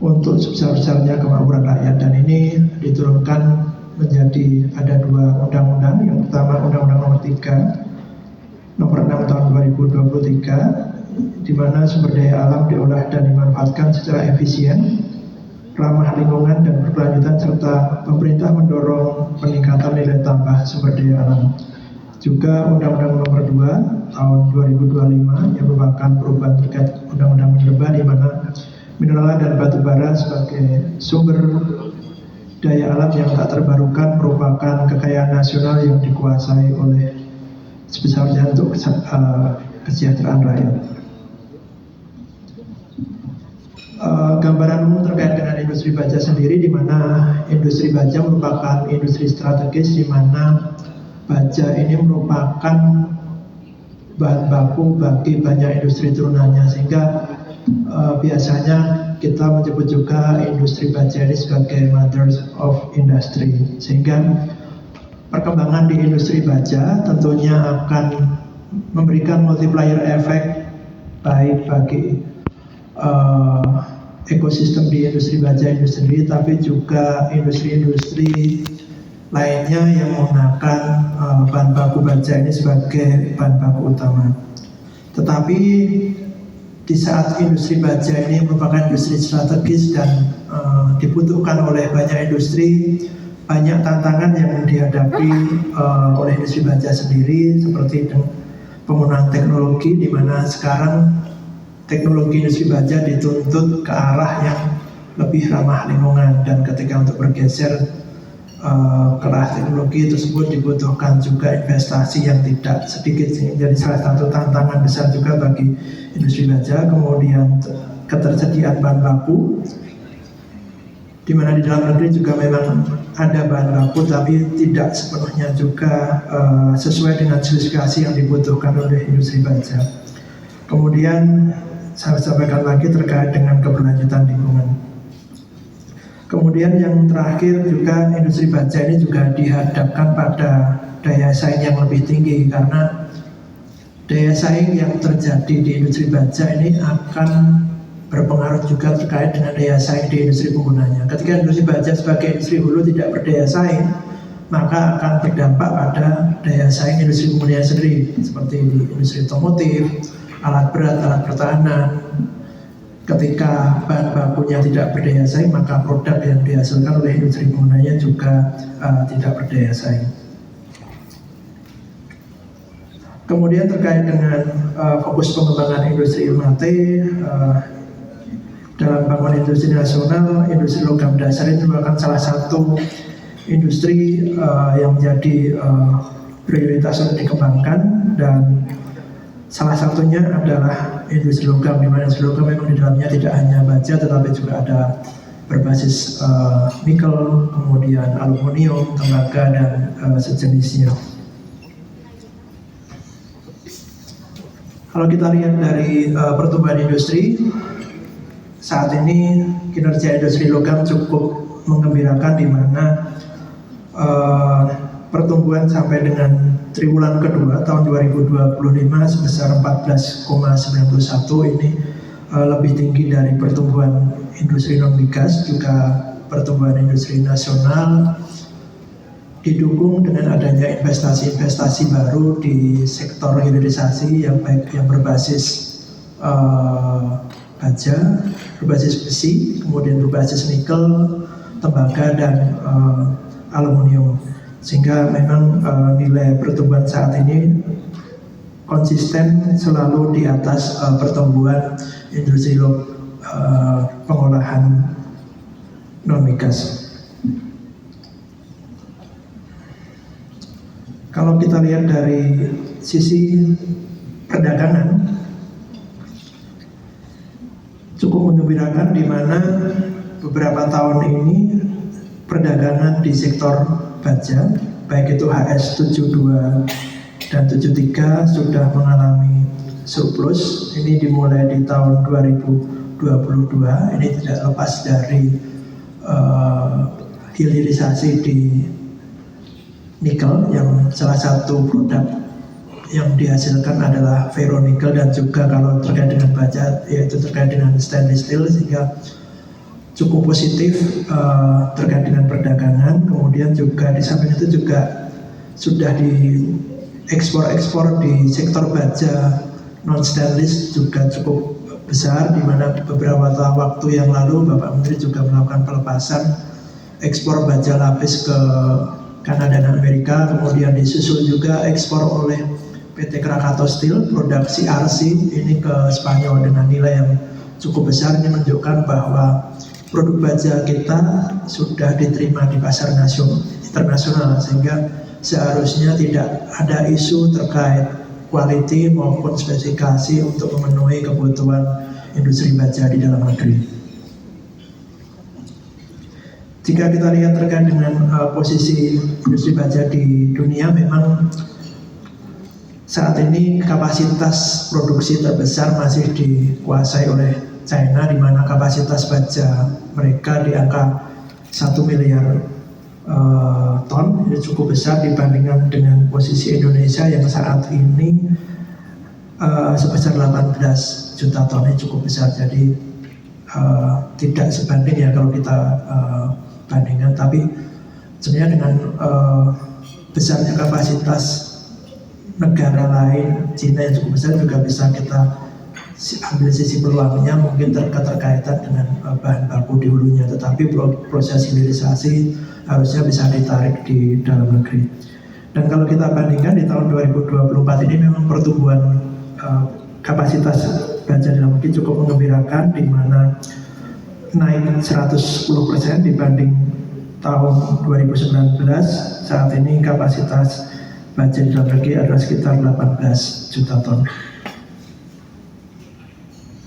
untuk sebesar-besarnya kemakmuran rakyat, dan ini diturunkan menjadi ada 2 undang-undang. Yang pertama Undang-Undang Nomor 6 tahun 2023, di mana sumber daya alam diolah dan dimanfaatkan secara efisien, ramah lingkungan dan berkelanjutan, serta pemerintah mendorong peningkatan nilai tambah sumber daya alam. Juga Undang-Undang Nomor 2 tahun 2025 yang merupakan perubahan terkait Undang-Undang Minerba, di mana mineral dan batu bara sebagai sumber daya alam yang tak terbarukan merupakan kekayaan nasional yang dikuasai oleh sebesarnya untuk kesejahteraan rakyat. Gambaran umum terkait dengan industri baja sendiri, di mana industri baja merupakan industri strategis, di mana baja ini merupakan bahan baku bagi banyak industri turunannya, sehingga biasanya kita menyebut juga industri baja ini sebagai mothers of industry. Sehingga perkembangan di industri baja tentunya akan memberikan multiplier effect baik bagi ekosistem di industri baja itu sendiri, tapi juga industri-industri lainnya yang menggunakan bahan baku baja ini sebagai bahan baku utama. Tetapi di saat industri baja ini merupakan industri strategis dan dibutuhkan oleh banyak industri, banyak tantangan yang dihadapi oleh industri baja sendiri, seperti penggunaan teknologi, di mana sekarang teknologi industri baja dituntut ke arah yang lebih ramah lingkungan, dan ketika untuk bergeser ke arah teknologi tersebut dibutuhkan juga investasi yang tidak sedikit, jadi salah satu tantangan besar juga bagi industri baja. Kemudian ketersediaan bahan baku, di mana di dalam negeri juga memang ada bahan baku, tapi tidak sepenuhnya juga sesuai dengan spesifikasi yang dibutuhkan oleh industri baja. Kemudian saya sampaikan lagi terkait dengan keberlanjutan lingkungan. Kemudian yang terakhir juga industri baja ini juga dihadapkan pada daya saing yang lebih tinggi, karena daya saing yang terjadi di industri baja ini akan berpengaruh juga terkait dengan daya saing di industri penggunanya. Ketika industri baja sebagai industri hulu tidak berdaya saing, maka akan berdampak pada daya saing industri penggunanya sendiri, seperti di industri otomotif, alat berat, alat pertahanan. Ketika bahan bakunya tidak berdaya saing, maka produk yang dihasilkan oleh industri penggunanya juga tidak berdaya saing. Kemudian terkait dengan fokus pengembangan industri IMAT, dalam bangunan industri nasional, industri logam dasar ini merupakan salah satu industri yang menjadi prioritas untuk dikembangkan, dan salah satunya adalah industri logam, di mana industri logam memang di dalamnya tidak hanya baja, tetapi juga ada berbasis nikel, kemudian aluminium, tembaga, dan sejenisnya. Kalau kita lihat dari pertumbuhan industri saat ini, kinerja industri logam cukup menggembirakan, di mana pertumbuhan sampai dengan triwulan kedua tahun 2025 sebesar 14,91, ini lebih tinggi dari pertumbuhan industri non migas. Juga pertumbuhan industri nasional didukung dengan adanya investasi-investasi baru di sektor hilirisasi yang baik yang berbasis baja, berbasis besi, kemudian berbasis nikel, tembaga, dan aluminium. Sehingga memang nilai pertumbuhan saat ini konsisten selalu di atas pertumbuhan industri pengolahan non migas. Kalau kita lihat dari sisi perdagangan, cukup menggembirakan, di mana beberapa tahun ini perdagangan di sektor baja, baik itu HS72 dan 73, sudah mengalami surplus. Ini dimulai di tahun 2022. Ini tidak lepas dari hilirisasi di nikel, yang salah satu produk yang dihasilkan adalah ferronikel, dan juga kalau terkait dengan baja yaitu terkait dengan stainless steel, sehingga cukup positif terkait dengan perdagangan. Kemudian juga di samping itu juga sudah di ekspor di sektor baja non stainless juga cukup besar, di mana beberapa waktu yang lalu Bapak Menteri juga melakukan pelepasan ekspor baja lapis ke Kanada dan Amerika. Kemudian disusul juga ekspor oleh PT Krakatau Steel produk CRC ini ke Spanyol dengan nilai yang cukup besar. Ini menunjukkan bahwa produk baja kita sudah diterima di pasar internasional, sehingga seharusnya tidak ada isu terkait quality maupun spesifikasi untuk memenuhi kebutuhan industri baja di dalam negeri. Jika kita lihat terkait dengan posisi industri baja di dunia, memang saat ini kapasitas produksi terbesar masih dikuasai oleh China, di mana kapasitas baja mereka di angka 1 miliar ton. Ini cukup besar dibandingkan dengan posisi Indonesia yang saat ini sebesar 18 juta ton. Ini cukup besar, jadi tidak sebanding ya kalau kita bandingkan. Tapi sebenarnya dengan besarnya kapasitas negara lain, Cina yang cukup besar, juga bisa kita ambil sisi peluangnya, mungkin keterkaitan dengan bahan baku di hulunya, tetapi proses hilirisasi harusnya bisa ditarik di dalam negeri. Dan kalau kita bandingkan di tahun 2024 ini memang pertumbuhan kapasitas baja dalam negeri cukup menggembirakan, di mana naik 110% dibanding tahun 2019. Saat ini kapasitas baja dalam negeri adalah sekitar 18 juta ton.